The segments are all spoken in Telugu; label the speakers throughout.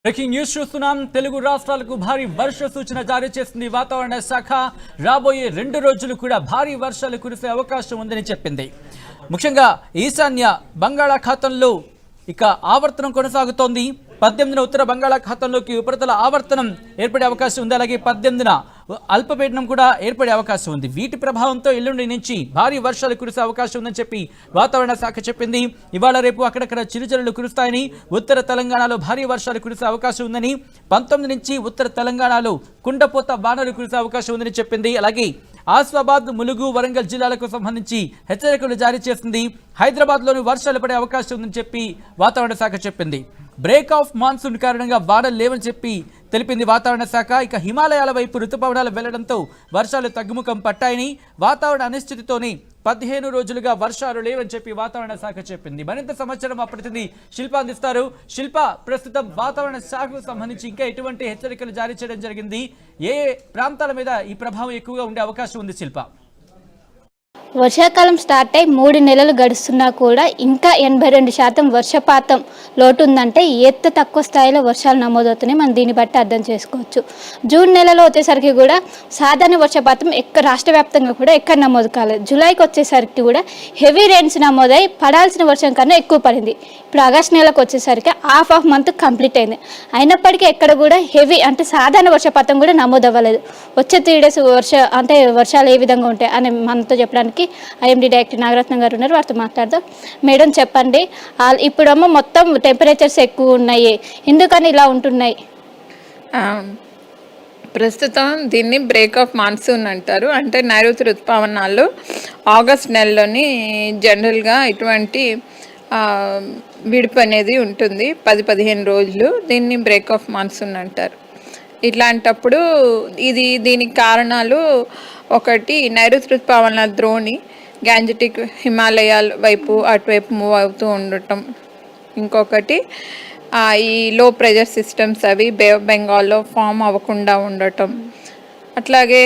Speaker 1: బ్రేకింగ్ న్యూస్ చూస్తున్నాం. తెలుగు రాష్ట్రాలకు భారీ వర్ష సూచన జారీ చేసింది వాతావరణ శాఖ. రాబోయే 2 రోజులు కూడా భారీ వర్షాలు కురిసే అవకాశం ఉందని చెప్పింది. ముఖ్యంగా ఈశాన్య బంగాళాఖాతంలో ఇక ఆవర్తనం కొనసాగుతోంది. 18న ఉత్తర బంగాళాఖాతంలోకి ఉపరితల ఆవర్తనం ఏర్పడే అవకాశం ఉంది. అలాగే 18న అల్పపీడనం కూడా ఏర్పడే అవకాశం ఉంది. వీటి ప్రభావంతో ఎల్లుండి నుంచి భారీ వర్షాలు కురిసే అవకాశం ఉందని చెప్పి వాతావరణ శాఖ చెప్పింది. ఇవాళ రేపు అక్కడక్కడ చిరుజల్లులు కురుస్తాయని, ఉత్తర తెలంగాణలో భారీ వర్షాలు కురిసే అవకాశం ఉందని, 19 నుంచి ఉత్తర తెలంగాణలో కుండపోత వానలు కురిసే అవకాశం ఉందని చెప్పింది. అలాగే ఆసిఫాబాద్, ములుగు, వరంగల్ జిల్లాలకు సంబంధించి హెచ్చరికలు జారీ చేసింది. హైదరాబాద్లోని వర్షాలు పడే అవకాశం ఉందని చెప్పి వాతావరణ శాఖ చెప్పింది. బ్రేక్ ఆఫ్ మాన్సూన్ కారణంగా వానలు లేవని చెప్పి తెలిపింది వాతావరణ శాఖ. ఇక హిమాలయాల వైపు రుతుపవనాలు వెళ్లడంతో వర్షాలు తగ్గుముఖం పట్టాయని, వాతావరణ అనిశ్చితితోని 15 రోజులుగా వర్షాలు లేవని చెప్పి వాతావరణ శాఖ చెప్పింది. మరింత సమాచారం మా ప్రతినిధి శిల్ప అందిస్తారు. శిల్ప, ప్రస్తుతం వాతావరణ శాఖకు సంబంధించి ఇంకా ఎటువంటి హెచ్చరికలు జారీ చేయడం జరిగింది? ఏ ప్రాంతాల మీద ఈ ప్రభావం ఎక్కువగా ఉండే అవకాశం ఉంది శిల్ప?
Speaker 2: వర్షాకాలం స్టార్ట్ అయి 3 నెలలు గడుస్తున్నా కూడా ఇంకా 82% వర్షపాతం లోటు ఉందంటే ఎత్తు తక్కువ స్థాయిలో వర్షాలు నమోదవుతున్నాయి. మనం దీన్ని బట్టి అర్థం చేసుకోవచ్చు. జూన్ నెలలో వచ్చేసరికి కూడా సాధారణ వర్షపాతం రాష్ట్ర వ్యాప్తంగా కూడా ఎక్కడ నమోదు కాలేదు. జూలైకి వచ్చేసరికి కూడా హెవీ రెయిన్స్ నమోదై పడాల్సిన వర్షం కన్నా ఎక్కువ పడింది. ఇప్పుడు ఆగస్టు నెలకు వచ్చేసరికి హాఫ్ మంత్ కంప్లీట్ అయింది. అయినప్పటికీ ఎక్కడ కూడా హెవీ అంటే సాధారణ వర్షపాతం కూడా నమోదు అవ్వలేదు. వచ్చే 3 డేస్ వర్షాలు ఏ విధంగా ఉంటాయి అని మనతో చెప్పడానికి ఐఎండీ డైరెక్టర్ నాగరత్నం గారు ఉన్నారు. వారితో మాట్లాడదాం. మేడం చెప్పండి, ఇప్పుడేమో మొత్తం టెంపరేచర్స్ ఎక్కువ ఉన్నాయి, ఎందుకని ఇలా ఉంటున్నాయి?
Speaker 3: ప్రస్తుతం దీన్ని బ్రేక్ ఆఫ్ మాన్సూన్ అంటారు. అంటే నైరుతి ఋతుపవనాలు ఆగస్ట్ నెలలోని జనరల్గా ఇటువంటి విడుపు అనేది ఉంటుంది. 10-15 రోజులు. దీన్ని బ్రేక్ ఆఫ్ మాన్సూన్ అంటారు. ఇట్లాంటప్పుడు దీనికి కారణాలు ఒకటి నైరుతి ఋతుపవనాల ద్రోణి గ్యాంజెటిక్ హిమాలయాల వైపు అటువైపు మూవ్ అవుతూ ఉండటం. ఇంకొకటి ఈ లో ప్రెషర్ సిస్టమ్స్ అవి బే ఆఫ్ బెంగాల్లో ఫామ్ అవ్వకుండా ఉండటం. అట్లాగే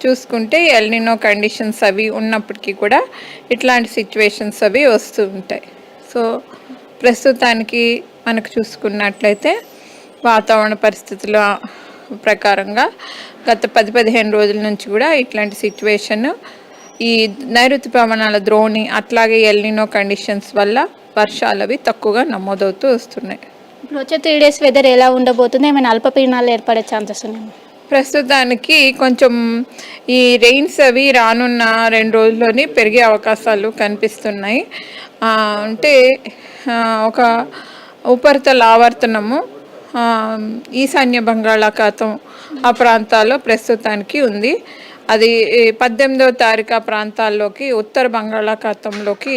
Speaker 3: చూసుకుంటే ఎల్నినో కండిషన్స్ అవి ఉన్నప్పటికీ కూడా ఇట్లాంటి సిచ్యువేషన్స్ అవి వస్తూ ఉంటాయి. సో ప్రస్తుతానికి మనకు చూసుకున్నట్లయితే వాతావరణ పరిస్థితుల ప్రకారంగా గత 10-15 రోజుల నుంచి కూడా ఇట్లాంటి సిచ్యువేషన్ ఈ నైరుతి పవనాల ద్రోణి అట్లాగే ఎల్నినో కండిషన్స్ వల్ల వర్షాలు అవి తక్కువగా నమోదవుతూ వస్తున్నాయి.
Speaker 2: ఇప్పుడు వచ్చే 3 డేస్ వెదర్ ఎలా ఉండబోతుంది? ఏమైనా అల్పపీడనాలు ఏర్పడే ఛాన్సెస్ ఉన్నాయి?
Speaker 3: ప్రస్తుతానికి కొంచెం ఈ రెయిన్స్ అవి రానున్న 2 రోజుల్లోని పెరిగే అవకాశాలు కనిపిస్తున్నాయి. అంటే ఒక ఉపరితల ఆవర్తనము ఈశాన్య బంగాళాఖాతం ఆ ప్రాంతాల్లో ప్రస్తుతానికి ఉంది. అది 18వ తారీఖు ఆ ప్రాంతాల్లోకి ఉత్తర బంగాళాఖాతంలోకి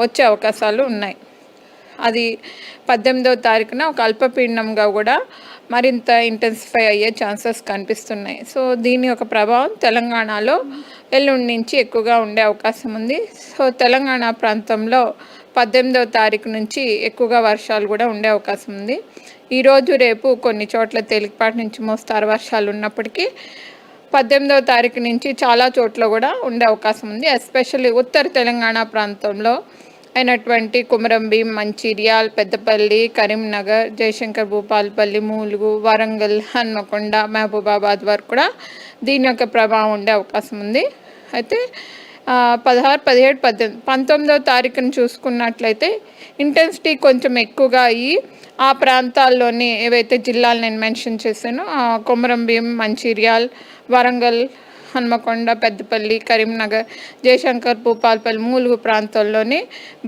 Speaker 3: వచ్చే అవకాశాలు ఉన్నాయి. అది 18వ తారీఖున ఒక అల్పపీడనంగా కూడా మరింత ఇంటెన్సిఫై అయ్యే ఛాన్సెస్ కనిపిస్తున్నాయి. సో దీని యొక్క ప్రభావం తెలంగాణలో ఎల్లుండి నుంచి ఎక్కువగా ఉండే అవకాశం ఉంది. సో తెలంగాణ ప్రాంతంలో 18వ తారీఖు నుంచి ఎక్కువగా వర్షాలు కూడా ఉండే అవకాశం ఉంది. ఈరోజు రేపు కొన్ని చోట్ల తేలికపాటి నుంచి మోస్తారు వర్షాలు ఉన్నప్పటికీ 18వ తారీఖు నుంచి చాలా చోట్ల కూడా ఉండే అవకాశం ఉంది. ఎస్పెషల్లీ ఉత్తర తెలంగాణ ప్రాంతంలో అయినటువంటి కుమరంభీం, మంచిర్యాల్, పెద్దపల్లి, కరీంనగర్, జయశంకర్, భూపాలపల్లి, ములుగు, వరంగల్, హన్మకొండ, మహబూబాబాద్ వరకు కూడా దీని యొక్క ప్రభావం ఉండే అవకాశం ఉంది. అయితే 16, 17, 18, 19వ తారీఖును చూసుకున్నట్లయితే ఇంటెన్సిటీ కొంచెం ఎక్కువగా అయ్యి ఆ ప్రాంతాల్లోని ఏవైతే జిల్లాలు నేను మెన్షన్ చేశానో కొమరంభీం, మంచిర్యాల్, వరంగల్, హన్మకొండ, పెద్దపల్లి, కరీంనగర్, జయశంకర్, భూపాలపల్లి, ములుగు ప్రాంతాల్లోని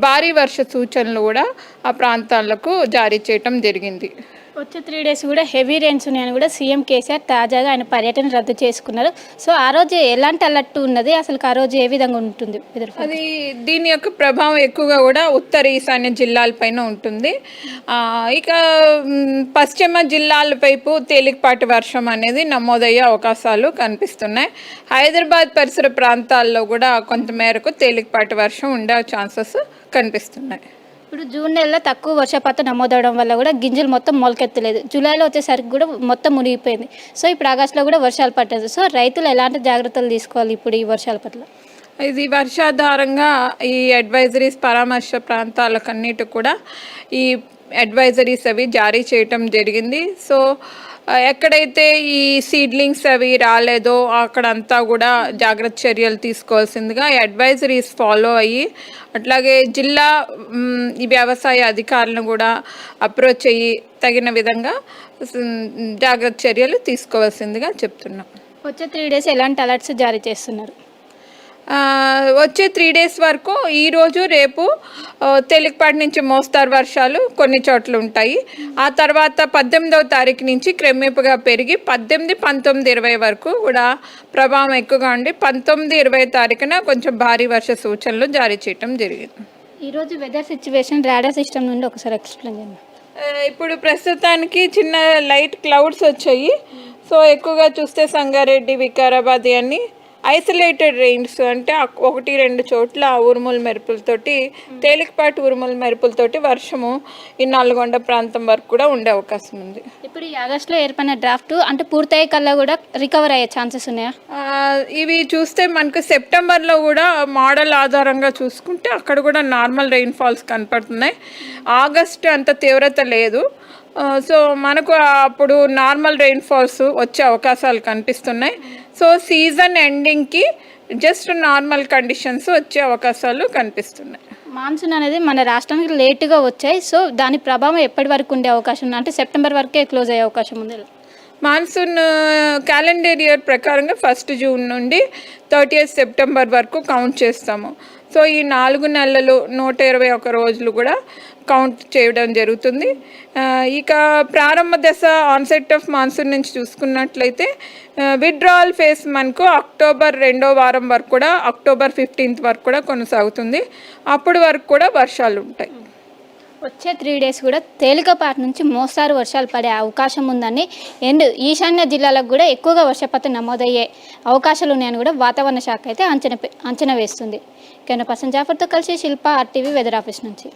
Speaker 3: భారీ వర్ష సూచనలు కూడా ఆ ప్రాంతాలకు జారీ చేయటం జరిగింది.
Speaker 2: వచ్చే 3 డేస్ కూడా హెవీ రెయిన్స్ ఉన్నాయని కూడా సీఎం కేసీఆర్ తాజాగా ఆయన పర్యటన రద్దు చేసుకున్నారు. సో ఆ రోజు ఎలాంటి అలర్ట్ ఉన్నది, అసలు ఆ రోజు ఏ విధంగా ఉంటుంది?
Speaker 3: అది దీని యొక్క ప్రభావం ఎక్కువగా కూడా ఉత్తర ఈశాన్య జిల్లాలపైన ఉంటుంది. ఇక పశ్చిమ జిల్లాల వైపు తేలికపాటి వర్షం అనేది నమోదయ్యే అవకాశాలు కనిపిస్తున్నాయి. హైదరాబాద్ పరిసర ప్రాంతాల్లో కూడా కొంతమేరకు తేలికపాటి వర్షం ఉండే ఛాన్సెస్ కనిపిస్తున్నాయి.
Speaker 2: ఇప్పుడు జూన్ నెలలో తక్కువ వర్షపాతం నమోదవడం వల్ల కూడా గింజలు మొత్తం మొలకెత్తలేదు. జూలైలో వచ్చేసరికి కూడా మొత్తం మునిగిపోయింది. సో ఇప్పుడు ఆగస్టులో కూడా వర్షాలు పట్టదు. సో రైతులు ఎలాంటి జాగ్రత్తలు తీసుకోవాలి ఇప్పుడు ఈ వర్షాల పట్ల?
Speaker 3: ఇది వర్షాధారంగా ఈ అడ్వైజరీస్ పరామర్శ ప్రాంతాలకన్నిటి కూడా ఈ అడ్వైజరీస్ అవి జారీ చేయటం జరిగింది. సో ఎక్కడైతే ఈ సీడ్లింగ్స్ అవి రాలేదో అక్కడంతా కూడా జాగ్రత్త చర్యలు తీసుకోవాల్సిందిగా ఈ అడ్వైజరీస్ ఫాలో అయ్యి, అట్లాగే జిల్లా ఈ వ్యవసాయ అధికారులను కూడా అప్రోచ్ అయ్యి తగిన విధంగా జాగ్రత్త చర్యలు తీసుకోవాల్సిందిగా చెప్తున్నాం.
Speaker 2: వచ్చే 3 days ఎలాంటి అలర్ట్స్ జారీ చేస్తున్నారు?
Speaker 3: వచ్చే 3 days వరకు ఈరోజు రేపు తేలికపాటి నుంచి మోస్తారు వర్షాలు కొన్ని చోట్ల ఉంటాయి. ఆ తర్వాత 18వ తారీఖు నుంచి క్రమేపుగా పెరిగి 18, 19, 20 వరకు కూడా ప్రభావం ఎక్కువగా ఉండి 19, 20 తారీఖున కొంచెం భారీ వర్ష సూచనలు జారీ చేయటం జరిగింది.
Speaker 2: ఈరోజు వెదర్ సిచ్యువేషన్ రాడార్ సిస్టమ్ నుండి ఒకసారి ఎక్స్ప్లెయిన్ చేయండి.
Speaker 3: ఇప్పుడు ప్రస్తుతానికి చిన్న లైట్ క్లౌడ్స్ వచ్చాయి. సో ఎక్కువగా చూస్తే సంగారెడ్డి, వికారాబాద్ అన్నీ ఐసోలేటెడ్ రెయిన్స్, అంటే 1-2 చోట్ల ఉరుముల మెరుపులతోటి, తేలికపాటి ఉరుముల మెరుపులతోటి వర్షము ఈ నల్గొండ ప్రాంతం వరకు కూడా ఉండే అవకాశం ఉంది.
Speaker 2: ఇప్పుడు ఈ ఆగస్టులో ఏర్పడిన డ్రాఫ్ట్ అంటే పూర్తయ్యే కల్లా కూడా రికవర్ అయ్యే ఛాన్సెస్ ఉన్నాయా?
Speaker 3: ఇవి చూస్తే మనకు సెప్టెంబర్లో కూడా మోడల్ ఆధారంగా చూసుకుంటే అక్కడ కూడా నార్మల్ రెయిన్ఫాల్స్ కనపడుతున్నాయి. ఆగస్టు అంత తీవ్రత లేదు. సో మనకు అప్పుడు నార్మల్ రెయిన్ఫాల్స్ వచ్చే అవకాశాలు కనిపిస్తున్నాయి. సో సీజన్ ఎండింగ్కి జస్ట్ నార్మల్ కండిషన్స్ వచ్చే అవకాశాలు కనిపిస్తున్నాయి.
Speaker 2: మాన్సూన్ అనేది మన రాష్ట్రానికి లేటుగా వచ్చాయి. సో దాని ప్రభావం ఎప్పటి వరకు ఉండే అవకాశం ఉంది? అంటే సెప్టెంబర్ వరకే క్లోజ్ అయ్యే అవకాశం ఉంది.
Speaker 3: మాన్సూన్ క్యాలెండర్ ఇయర్ ప్రకారంగా 1 జూన్ నుండి 30 సెప్టెంబర్ వరకు కౌంట్ చేస్తాము. సో ఈ 4 నెలలు 121 రోజులు కూడా కౌంట్ చేయడం జరుగుతుంది. ఇక ప్రారంభ దశ ఆన్సెట్ ఆఫ్ మాన్సూన్ నుంచి చూసుకున్నట్లయితే విత్డ్రావల్ ఫేజ్ మనకు అక్టోబర్ 2వ వారం వరకు కూడా, అక్టోబర్ 15th వరకు కూడా కొనసాగుతుంది. అప్పటి వరకు కూడా వర్షాలు ఉంటాయి.
Speaker 2: వచ్చే 3 days కూడా తేలికపాటి నుంచి మోస్తారు వర్షాలు పడే అవకాశం ఉందని, అండ్ ఈశాన్య జిల్లాలకు కూడా ఎక్కువగా వర్షపాతం నమోదయ్యే అవకాశాలు ఉన్నాయని కూడా వాతావరణ శాఖ అయితే అంచనా వేస్తుంది. కెమెరా పర్సన్ జాఫర్తో కలిసి శిల్ప, RTV వెదర్ ఆఫీస్ నుంచి.